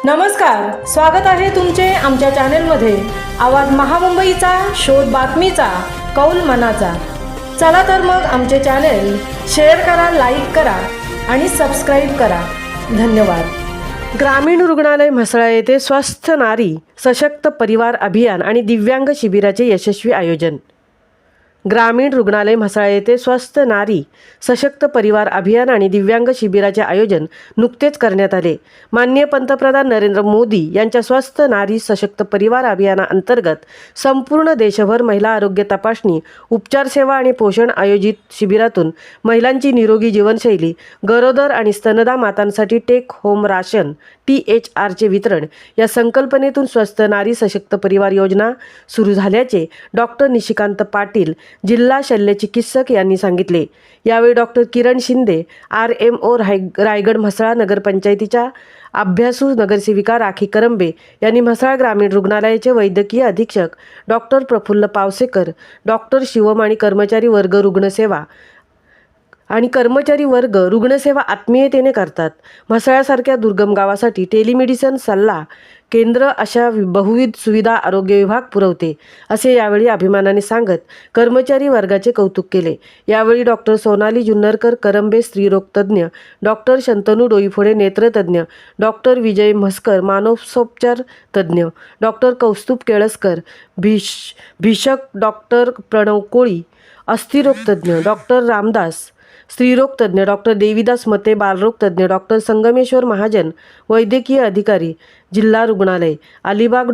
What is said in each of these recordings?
नमस्कार, स्वागत आहे तुमचे आमच्या चॅनेलमध्ये। आवाज महामुंबईचा, शोध बातमीचा, कौल मनाचा। चला तर मग आमचे चॅनेल शेअर करा, लाईक करा आणि सबस्क्राईब करा। धन्यवाद। ग्रामीण रुग्णालय म्हसळा येथे स्वस्थ नारी सशक्त परिवार अभियान आणि दिव्यांग शिबिराचे यशस्वी आयोजन। ग्रामीण रुग्णालय म्हसळा येथे स्वस्थ नारी सशक्त परिवार अभियान आणि दिव्यांग शिबिराचे आयोजन नुकतेच करण्यात आले। माननीय पंतप्रधान नरेंद्र मोदी यांच्या स्वस्थ नारी सशक्त परिवार अभियानाअंतर्गत संपूर्ण देशभर महिला आरोग्य तपासणी, उपचार सेवा आणि पोषण आयोजित शिबिरातून महिलांची निरोगी जीवनशैली, गरोदर आणि स्तनदा मातांसाठी टेक होम राशन THRचे वितरण या संकल्पनेतून स्वस्थ नारी सशक्त परिवार योजना सुरू झाल्याचे डॉक्टर निशिकांत पाटील, जिल्हा शल्य चिकित्सक यांनी सांगितले। यावेळी डॉक्टर किरण शिंदे, RMO रायगड म्हसळा नगरपंचायतीच्या अभ्यासू नगरसेविका राखी करंबे यांनी म्हसळा ग्रामीण रुग्णालयाचे वैद्यकीय अधीक्षक डॉक्टर प्रफुल्ल पावसेकर, डॉक्टर शिवम आणि कर्मचारी वर्ग रुग्णसेवा आत्मीयतेने करतात। म्हसळ्यासारख्या दुर्गम गावासाठी टेलिमेडिसिन सल्ला केंद्र अशा बहुविध सुविधा आरोग्य विभाग पुरवते, असे यावेळी अभिमानाने सांगत कर्मचारी वर्गाचे कौतुक केले। यावेळी डॉक्टर सोनाली जुन्नरकर करंबे स्त्रीरोग तज्ज्ञ, डॉक्टर शंतनू डोईफोडे नेत्रतज्ञ, डॉक्टर विजय म्हसकर मानसोपचार तज्ज्ञ, डॉक्टर कौस्तुभ केळसकर भिषक, डॉक्टर प्रणव कोळी अस्थिरोग तज्ज्ञ, डॉक्टर रामदास स्त्रीरोग तज्ज्ञ, डॉक्टर देवीदास मते बालरोग तज्ज्ञ, डॉक्टर संगमेश्वर महाजन वैद्यकीय अधिकारी जिल्हा रुग्णालय अलिबाग,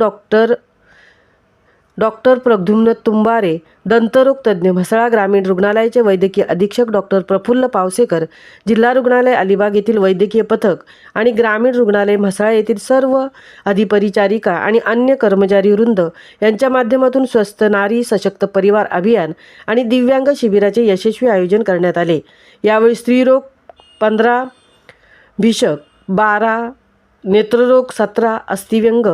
डॉक्टर प्रद्युम्न तुंबारे दंतरोग तज्ज्ञ म्हसळा ग्रामीण रुग्णालयाचे वैद्यकीय अधीक्षक डॉक्टर प्रफुल्ल पावसेकर, जिल्हा रुग्णालय अलिबाग येथील वैद्यकीय पथक आणि ग्रामीण रुग्णालय म्हसळा येथील सर्व अधिपरिचारिका आणि अन्य कर्मचारी वृंद यांच्या माध्यमातून स्वस्थ नारी सशक्त परिवार अभियान आणि दिव्यांग शिबिराचे यशस्वी आयोजन करण्यात आले। यावेळी स्त्रीरोग 15, भिषक 12, नेत्ररोग 17, अस्थिव्यंग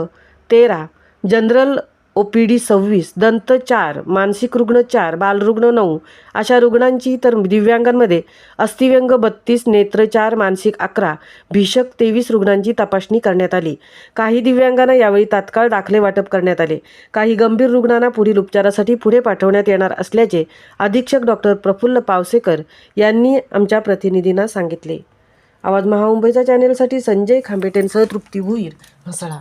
13, जनरल OPD 26, दंत 4, मानसिक रुग्ण 4, बालरुग्ण 9 अशा रुग्णांची, तर दिव्यांगांमध्ये अस्थिव्यंग 32, नेत्र 4, मानसिक 11, भिषक 23 रुग्णांची तपासणी करण्यात आली। काही दिव्यांगांना यावेळी तात्काळ दाखले वाटप करण्यात आले। काही गंभीर रुग्णांना पुढील उपचारासाठी पुढे पाठवण्यात येणार असल्याचे अधीक्षक डॉक्टर प्रफुल्ल पावसेकर यांनी आमच्या प्रतिनिधींना सांगितले। आवाज महामुंबईच्या चॅनेलसाठी संजय खांबेटेंसह तृप्ती भुईर, म्हसळा।